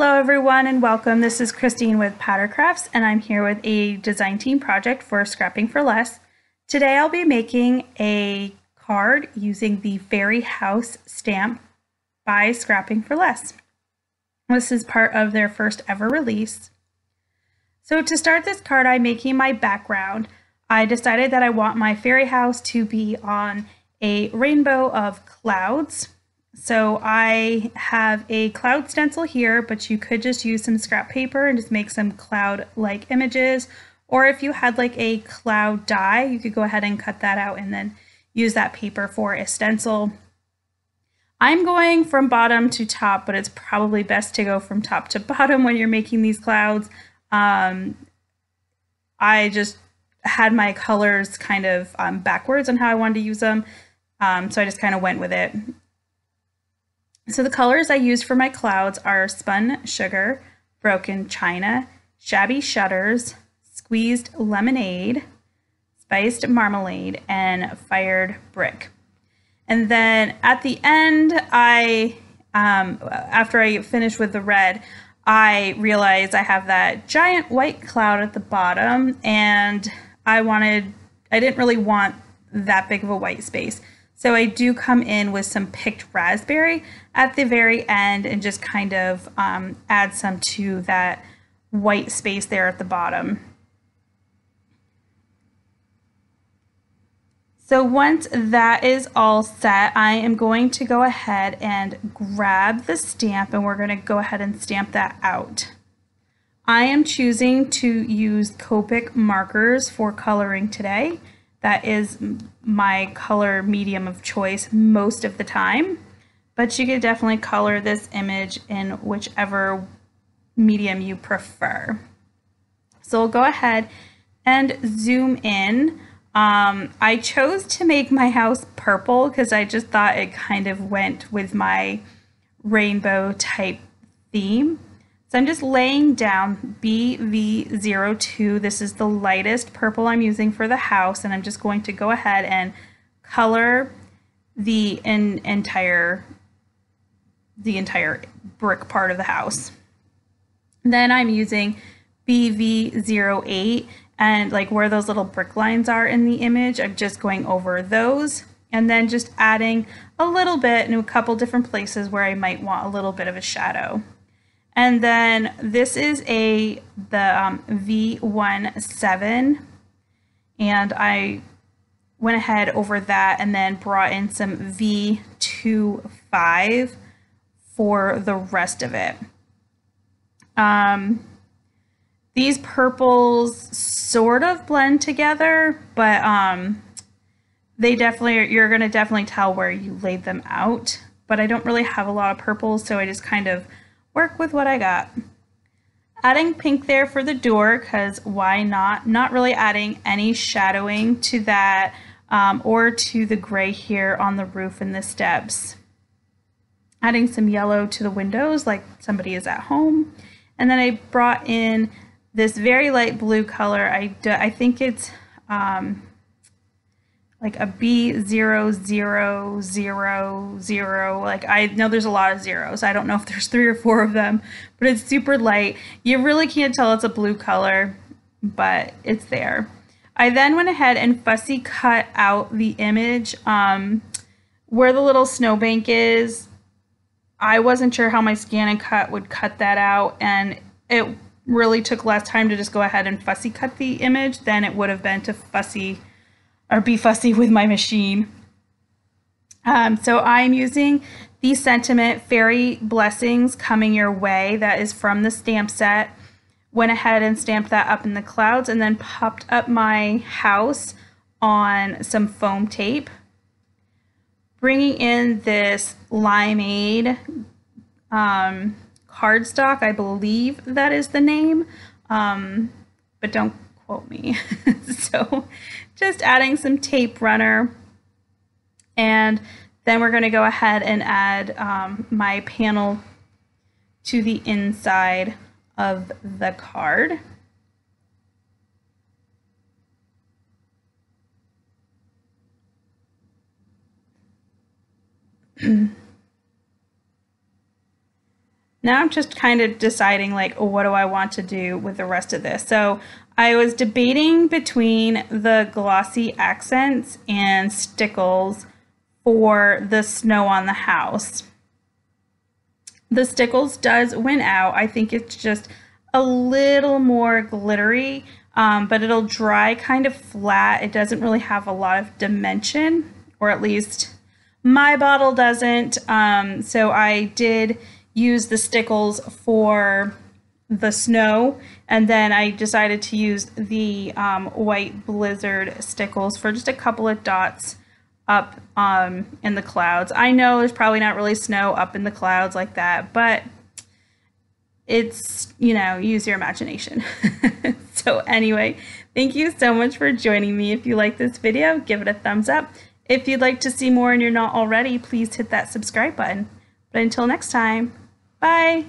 Hello everyone and welcome. This is Christine with Patter Crafts and I'm here with a design team project for Scrapping for Less. Today I'll be making a card using the Fairy House stamp by Scrapping for Less. This is part of their first ever release. So to start this card, I'm making my background. I decided that I want my fairy house to be on a rainbow of clouds. So I have a cloud stencil here, but you could just use some scrap paper and just make some cloud-like images. Or if you had like a cloud die, you could go ahead and cut that out and then use that paper for a stencil. I'm going from bottom to top, but it's probably best to go from top to bottom when you're making these clouds. I just had my colors kind of backwards on how I wanted to use them. So I just kind of went with it. So the colors I used for my clouds are spun sugar, broken china, shabby shutters, squeezed lemonade, spiced marmalade, and fired brick. And then at the end, after I finished with the red, I realized I have that giant white cloud at the bottom, and I didn't really want that big of a white space. So I do come in with some picked raspberry at the very end and just kind of add some to that white space there at the bottom. So once that is all set, I am going to go ahead and grab the stamp and we're going to go ahead and stamp that out. I am choosing to use Copic markers for coloring today. That is my color medium of choice most of the time, but you could definitely color this image in whichever medium you prefer. So we'll go ahead and zoom in. I chose to make my house purple because I just thought it kind of went with my rainbow type theme. So I'm just laying down BV02. This is the lightest purple I'm using for the house, and I'm just going to go ahead and color the entire brick part of the house. Then I'm using BV08, and like where those little brick lines are in the image, I'm just going over those and then just adding a little bit in a couple different places where I might want a little bit of a shadow. And then this is the V17, and I went ahead over that and then brought in some V25 for the rest of it. These purples sort of blend together, but you're going to definitely tell where you laid them out. But I don't really have a lot of purples, so I just kind of work with what I got. Adding pink there for the door, because why not? Not really adding any shadowing to that or to the gray here on the roof and the steps. Adding some yellow to the windows like somebody is at home. And then I brought in this very light blue color. I think it's like a B0000, like I know there's a lot of zeros. I don't know if there's 3 or 4 of them, but it's super light. You really can't tell it's a blue color, but it's there. I then went ahead and fussy cut out the image where the little snowbank is. I wasn't sure how my scan and cut would cut that out, and it really took less time to just go ahead and fussy cut the image than it would have been to be fussy with my machine. So I'm using the sentiment Fairy Blessings Coming Your Way. That is from the stamp set. Went ahead and stamped that up in the clouds and then popped up my house on some foam tape. Bringing in this limeade cardstock, I believe that is the name, but don't quote me. So just adding some tape runner, and then we're going to go ahead and add my panel to the inside of the card. Now I'm just kind of deciding like, what do I want to do with the rest of this? So I was debating between the glossy accents and stickles for the snow on the house. The stickles does win out. I think it's just a little more glittery, but it'll dry kind of flat. It doesn't really have a lot of dimension, or at least my bottle doesn't. So I did use the stickles for the snow, and then I decided to use the white blizzard stickles for just a couple of dots up in the clouds. I know there's probably not really snow up in the clouds like that, but it's, you know, use your imagination. So anyway, thank you so much for joining me. If you like this video, give it a thumbs up. If you'd like to see more and you're not already, please hit that subscribe button. But until next time, bye.